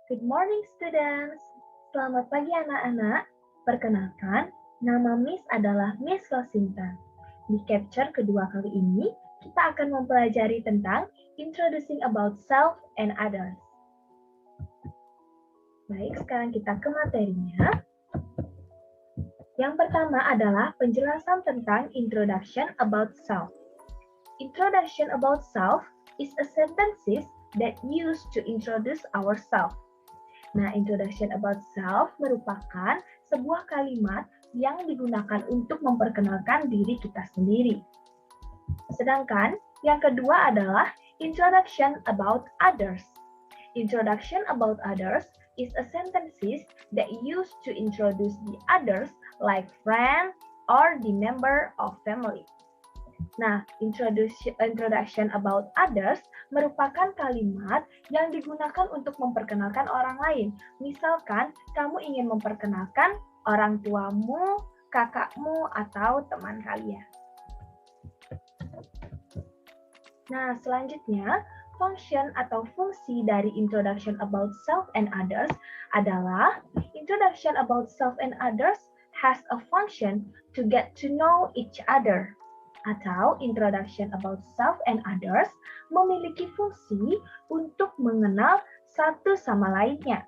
Good morning, students. Selamat pagi, anak-anak. Perkenalkan, nama Miss adalah Miss Rosinta. Di capture kedua kali ini, kita akan mempelajari tentang Introducing About Self and Others. Baik, sekarang kita ke materinya. Yang pertama adalah penjelasan tentang Introduction About Self. Introduction about self is a sentences that used to introduce ourselves. Nah, introduction about self merupakan sebuah kalimat yang digunakan untuk memperkenalkan diri kita sendiri. Sedangkan yang kedua adalah introduction about others. Introduction about others is a sentences that used to introduce the others like friend or the member of family. Nah, introduction about others merupakan kalimat yang digunakan untuk memperkenalkan orang lain. Misalkan, kamu ingin memperkenalkan orang tuamu, kakakmu, atau teman kalian. Nah, selanjutnya, function atau fungsi dari introduction about self and others adalah introduction about self and others has a function to get to know each other. Atau introduction about self and others memiliki fungsi untuk mengenal satu sama lainnya.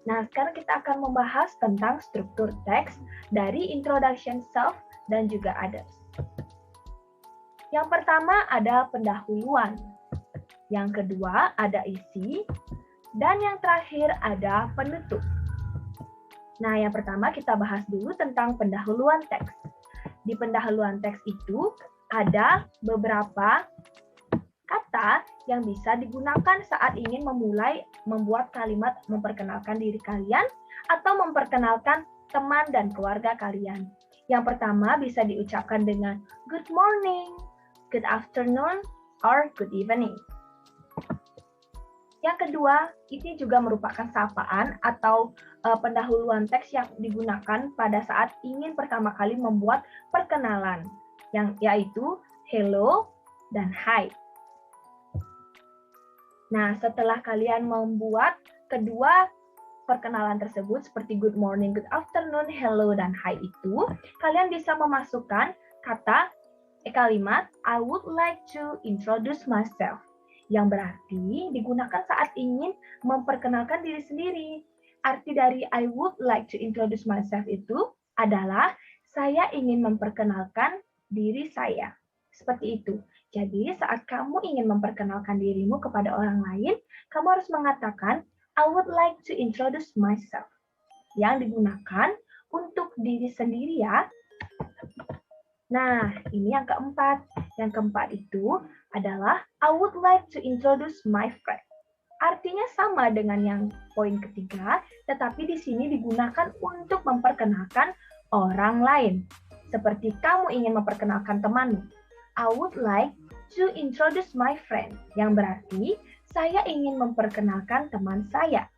Nah, sekarang kita akan membahas tentang struktur teks dari introduction self dan juga others. Yang pertama ada pendahuluan, yang kedua ada isi, dan yang terakhir ada penutup. Nah, yang pertama kita bahas dulu tentang pendahuluan teks. Di pendahuluan teks itu ada beberapa kata yang bisa digunakan saat ingin memulai membuat kalimat memperkenalkan diri kalian atau memperkenalkan teman dan keluarga kalian. Yang pertama bisa diucapkan dengan good morning, good afternoon, or good evening. Yang kedua, ini juga merupakan sapaan atau pendahuluan teks yang digunakan pada saat ingin pertama kali membuat perkenalan, yaitu hello dan hi. Nah, setelah kalian membuat kedua perkenalan tersebut seperti good morning, good afternoon, hello, dan hi itu, kalian bisa memasukkan kalimat I would like to introduce myself, yang berarti digunakan saat ingin memperkenalkan diri sendiri. Arti dari I would like to introduce myself itu adalah saya ingin memperkenalkan diri saya. Seperti itu. Jadi saat kamu ingin memperkenalkan dirimu kepada orang lain, kamu harus mengatakan I would like to introduce myself. Yang digunakan untuk diri sendiri ya. Nah, ini yang keempat. Yang keempat itu adalah I would like to introduce my friend. Artinya sama dengan yang poin ketiga, tetapi di sini digunakan untuk memperkenalkan orang lain. Seperti kamu ingin memperkenalkan temanmu. I would like to introduce my friend. Yang berarti saya ingin memperkenalkan teman saya.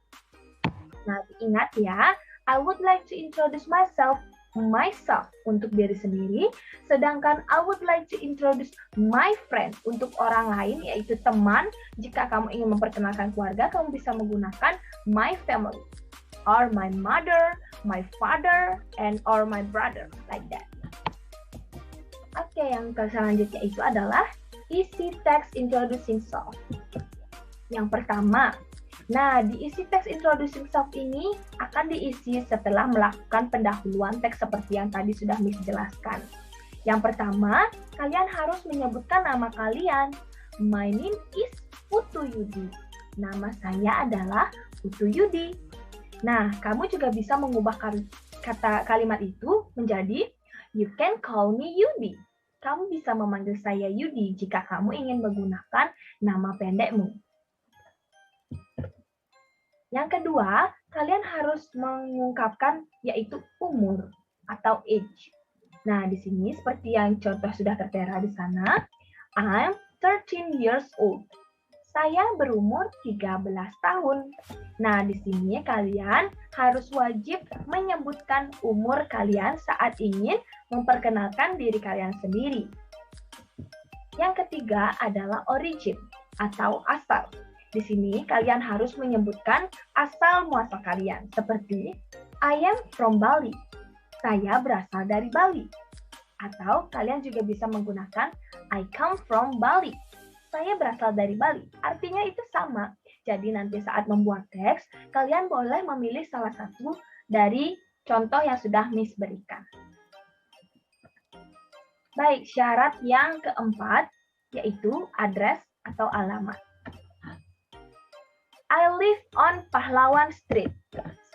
Nah, ingat ya, I would like to introduce myself untuk diri sendiri, sedangkan I would like to introduce my friend untuk orang lain, yaitu teman. Jika kamu ingin memperkenalkan keluarga, kamu bisa menggunakan my family, or my mother, my father, and or my brother, like that. Oke, yang selanjutnya itu adalah isi teks introducing self. Yang pertama, nah, di isi teks introducing self ini akan diisi setelah melakukan pendahuluan teks seperti yang tadi sudah Miss jelaskan. Yang pertama, kalian harus menyebutkan nama kalian. My name is Putu Yudi. Nama saya adalah Putu Yudi. Nah, kamu juga bisa mengubah kalimat itu menjadi you can call me Yudi. Kamu bisa memanggil saya Yudi jika kamu ingin menggunakan nama pendekmu. Yang kedua, kalian harus mengungkapkan yaitu umur atau age. Nah, di sini seperti yang contoh sudah tertera di sana, I'm 13 years old. Saya berumur 13 tahun. Nah, di sini kalian harus wajib menyebutkan umur kalian saat ingin memperkenalkan diri kalian sendiri. Yang ketiga adalah origin atau asal. Di sini kalian harus menyebutkan asal muasal kalian, seperti I am from Bali. Saya berasal dari Bali. Atau kalian juga bisa menggunakan I come from Bali. Saya berasal dari Bali. Artinya itu sama. Jadi nanti saat membuat teks, kalian boleh memilih salah satu dari contoh yang sudah Miss berikan. Baik, syarat yang keempat yaitu address atau alamat. I live on Pahlawan Street.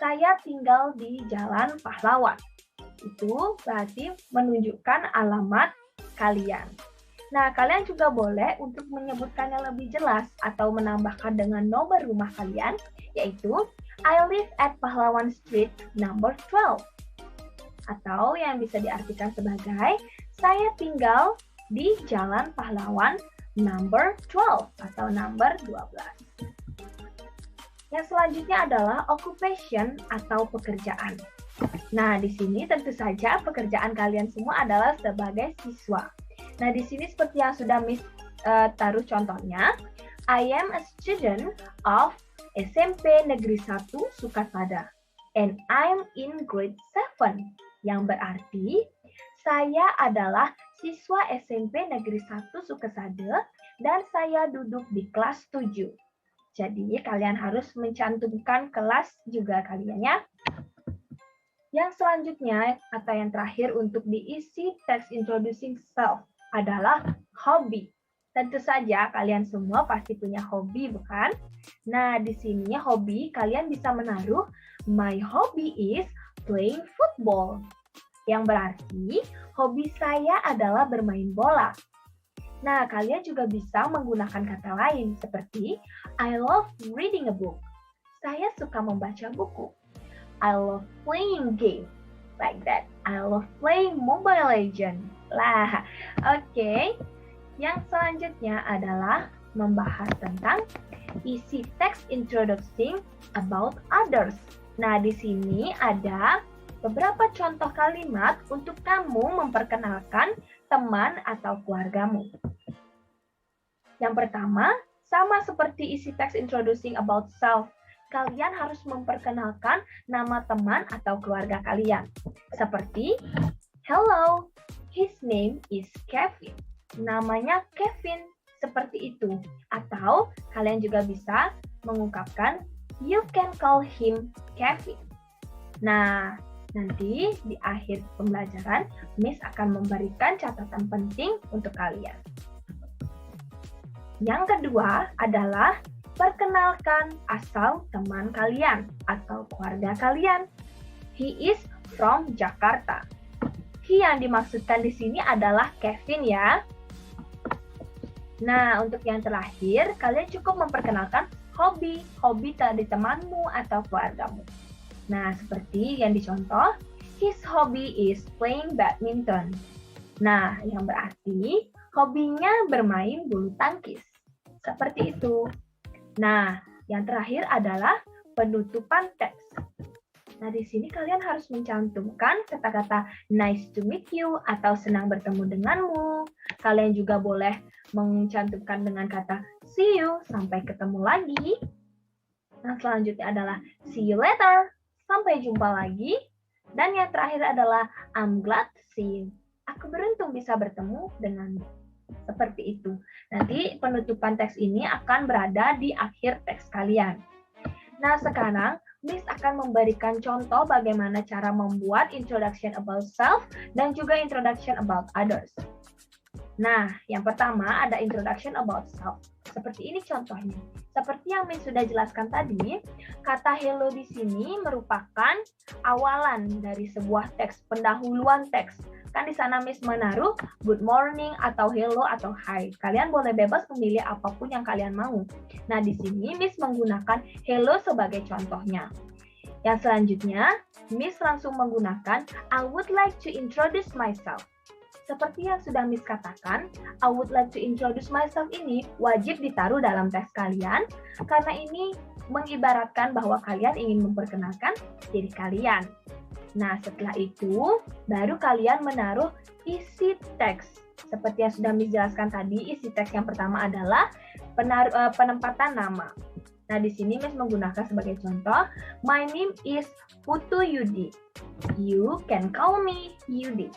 Saya tinggal di Jalan Pahlawan. Itu berarti menunjukkan alamat kalian. Nah, kalian juga boleh untuk menyebutkannya lebih jelas atau menambahkan dengan nomor rumah kalian, yaitu I live at Pahlawan Street number 12. Atau yang bisa diartikan sebagai saya tinggal di Jalan Pahlawan number 12 atau number 12. Yang selanjutnya adalah occupation atau pekerjaan. Nah, di sini tentu saja pekerjaan kalian semua adalah sebagai siswa. Nah, di sini seperti yang sudah Miss taruh contohnya, I am a student of SMP Negeri 1 Sukasada and I'm in grade 7. Yang berarti saya adalah siswa SMP Negeri 1 Sukasada dan saya duduk di kelas 7. Jadi kalian harus mencantumkan kelas juga kalian ya. Yang selanjutnya atau yang terakhir untuk diisi text introducing self adalah hobi. Tentu saja kalian semua pasti punya hobi, bukan? Nah, di sini hobi kalian bisa menaruh my hobby is playing football. Yang berarti hobi saya adalah bermain bola. Nah, kalian juga bisa menggunakan kata lain seperti I love reading a book. Saya suka membaca buku. I love playing game. Like that. I love playing Mobile Legends. Lah, oke. Yang selanjutnya adalah membahas tentang isi text introducing about others. Nah, di sini ada beberapa contoh kalimat untuk kamu memperkenalkan teman atau keluargamu. Yang pertama, sama seperti isi text introducing about self, kalian harus memperkenalkan nama teman atau keluarga kalian. Seperti, hello, his name is Kevin. Namanya Kevin, seperti itu. Atau kalian juga bisa mengungkapkan, you can call him Kevin. Nah, nanti di akhir pembelajaran, Miss akan memberikan catatan penting untuk kalian. Yang kedua adalah perkenalkan asal teman kalian atau keluarga kalian. He is from Jakarta. He yang dimaksudkan di sini adalah Kevin ya. Nah, untuk yang terakhir, kalian cukup memperkenalkan hobi dari temanmu atau keluargamu. Nah, seperti yang dicontoh, his hobby is playing badminton. Nah, yang berarti hobinya bermain bulu tangkis. Seperti itu. Nah, yang terakhir adalah penutupan teks. Nah, di sini kalian harus mencantumkan kata-kata nice to meet you atau senang bertemu denganmu. Kalian juga boleh mencantumkan dengan kata see you, sampai ketemu lagi. Nah, selanjutnya adalah see you later, sampai jumpa lagi. Dan yang terakhir adalah I'm glad to see you. Aku beruntung bisa bertemu denganmu. Seperti itu. Nanti penutupan teks ini akan berada di akhir teks kalian. Nah, sekarang Miss akan memberikan contoh bagaimana cara membuat introduction about self dan juga introduction about others. Nah, yang pertama ada introduction about self. Seperti ini contohnya. Seperti yang Miss sudah jelaskan tadi, kata hello di sini merupakan awalan dari sebuah teks, pendahuluan teks. Kan di sana Miss menaruh good morning atau hello atau hi. Kalian boleh bebas memilih apapun yang kalian mau. Nah, di sini Miss menggunakan hello sebagai contohnya. Yang selanjutnya, Miss langsung menggunakan I would like to introduce myself. Seperti yang sudah Miss katakan, I would like to introduce myself ini wajib ditaruh dalam teks kalian karena ini mengibaratkan bahwa kalian ingin memperkenalkan diri kalian. Nah, setelah itu, baru kalian menaruh isi teks. Seperti yang sudah Miss jelaskan tadi, isi teks yang pertama adalah penempatan nama. Nah, di sini Miss menggunakan sebagai contoh, my name is Putu Yudi. You can call me Yudi.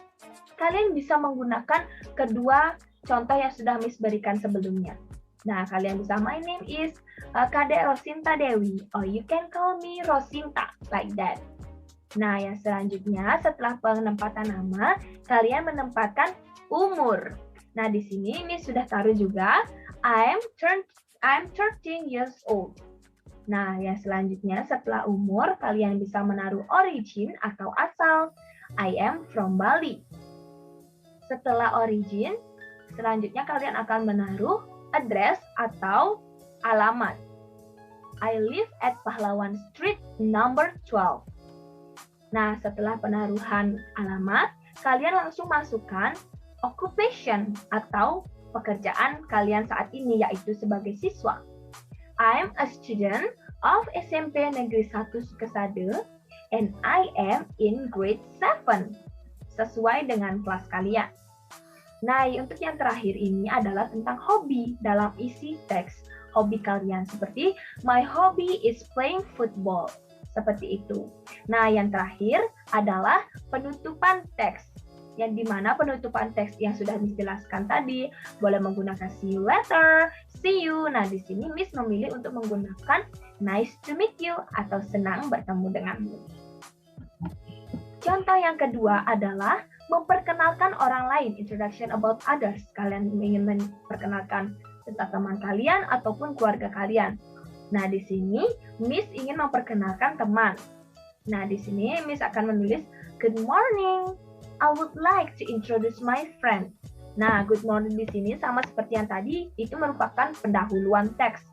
Kalian bisa menggunakan kedua contoh yang sudah Miss berikan sebelumnya. Nah, kalian bisa, my name is Kadek Rosinta Dewi, or you can call me Rosinta, like that. Nah, yang selanjutnya setelah penempatan nama, kalian menempatkan umur. Nah, di sini Miss sudah taruh juga, I'm 13 years old. Nah, yang selanjutnya setelah umur, kalian bisa menaruh origin atau asal. I am from Bali. Setelah origin, selanjutnya kalian akan menaruh address atau alamat. I live at Pahlawan Street number 12. Nah, setelah penaruhan alamat, kalian langsung masukkan occupation atau pekerjaan kalian saat ini, yaitu sebagai siswa. I'm a student of SMP Negeri 1 Sukesade and I am in grade 7. Sesuai dengan kelas kalian. Nah, untuk yang terakhir ini adalah tentang hobi dalam isi teks. Hobi kalian seperti my hobby is playing football. Seperti itu. Nah, yang terakhir adalah penutupan teks. Yang dimana penutupan teks yang sudah dijelaskan tadi boleh menggunakan see you later, see you. Nah, di sini Miss memilih untuk menggunakan nice to meet you atau senang bertemu denganmu. Contoh yang kedua adalah memperkenalkan orang lain, introduction about others. Kalian ingin memperkenalkan tentang teman kalian ataupun keluarga kalian. Nah, di sini Miss ingin memperkenalkan teman. Nah, di sini Miss akan menulis good morning. I would like to introduce my friend. Nah, good morning di sini sama seperti yang tadi, itu merupakan pendahuluan teks.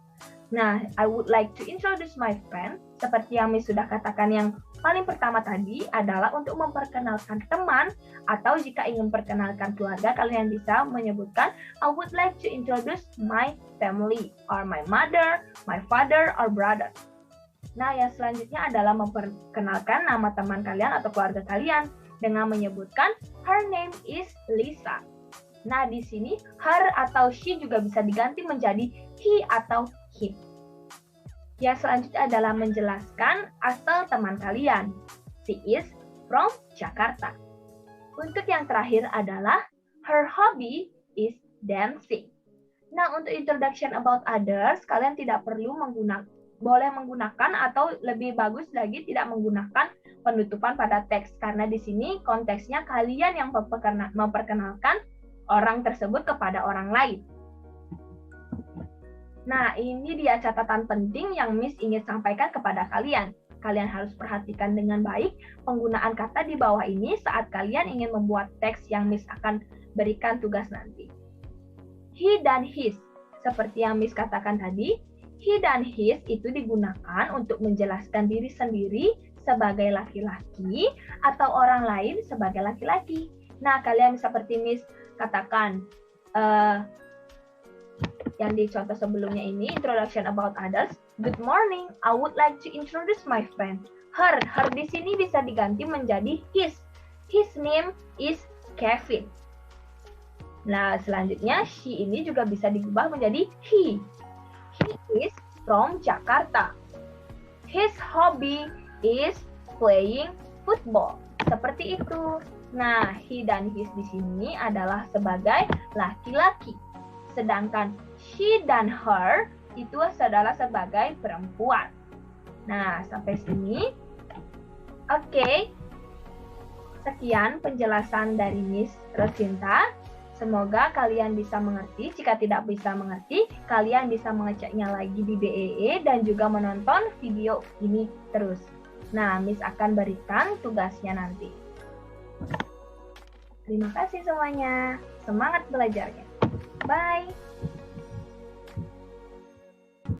Nah, I would like to introduce my friend, seperti yang Miss sudah katakan yang paling pertama tadi adalah untuk memperkenalkan teman, atau jika ingin memperkenalkan keluarga, kalian bisa menyebutkan I would like to introduce my family, or my mother, my father, or brother. Nah, yang selanjutnya adalah memperkenalkan nama teman kalian atau keluarga kalian dengan menyebutkan her name is Lisa. Nah, di sini her atau she juga bisa diganti menjadi he atau him. Yang selanjutnya adalah menjelaskan asal teman kalian. She is from Jakarta. Untuk yang terakhir adalah her hobby is dancing. Nah, untuk introduction about others, kalian tidak perlu boleh menggunakan atau lebih bagus lagi tidak menggunakan penutupan pada teks, karena di sini konteksnya kalian yang memperkenalkan orang tersebut kepada orang lain. Nah, ini dia catatan penting yang Miss ingin sampaikan kepada kalian. Kalian harus perhatikan dengan baik penggunaan kata di bawah ini saat kalian ingin membuat teks yang Miss akan berikan tugas nanti. He dan his, seperti yang Miss katakan tadi, he dan his itu digunakan untuk menjelaskan diri sendiri sebagai laki-laki atau orang lain sebagai laki-laki. Nah, kalian seperti Miss katakan yang di contoh sebelumnya ini, introduction about others. Good morning, I would like to introduce my friend. Her di sini bisa diganti menjadi his. His name is Kevin. Nah, selanjutnya she ini juga bisa diubah menjadi he. He is from Jakarta. His hobby is playing football. Seperti itu. Nah, he dan his di sini adalah sebagai laki-laki. Sedangkan she dan her itu adalah sebagai perempuan. Nah, sampai sini. Oke. Sekian penjelasan dari Miss Rosinta. Semoga kalian bisa mengerti. Jika tidak bisa mengerti, kalian bisa mengeceknya lagi di BEE dan juga menonton video ini terus. Nah, Miss akan berikan tugasnya nanti. Terima kasih semuanya. Semangat belajarnya. Bye.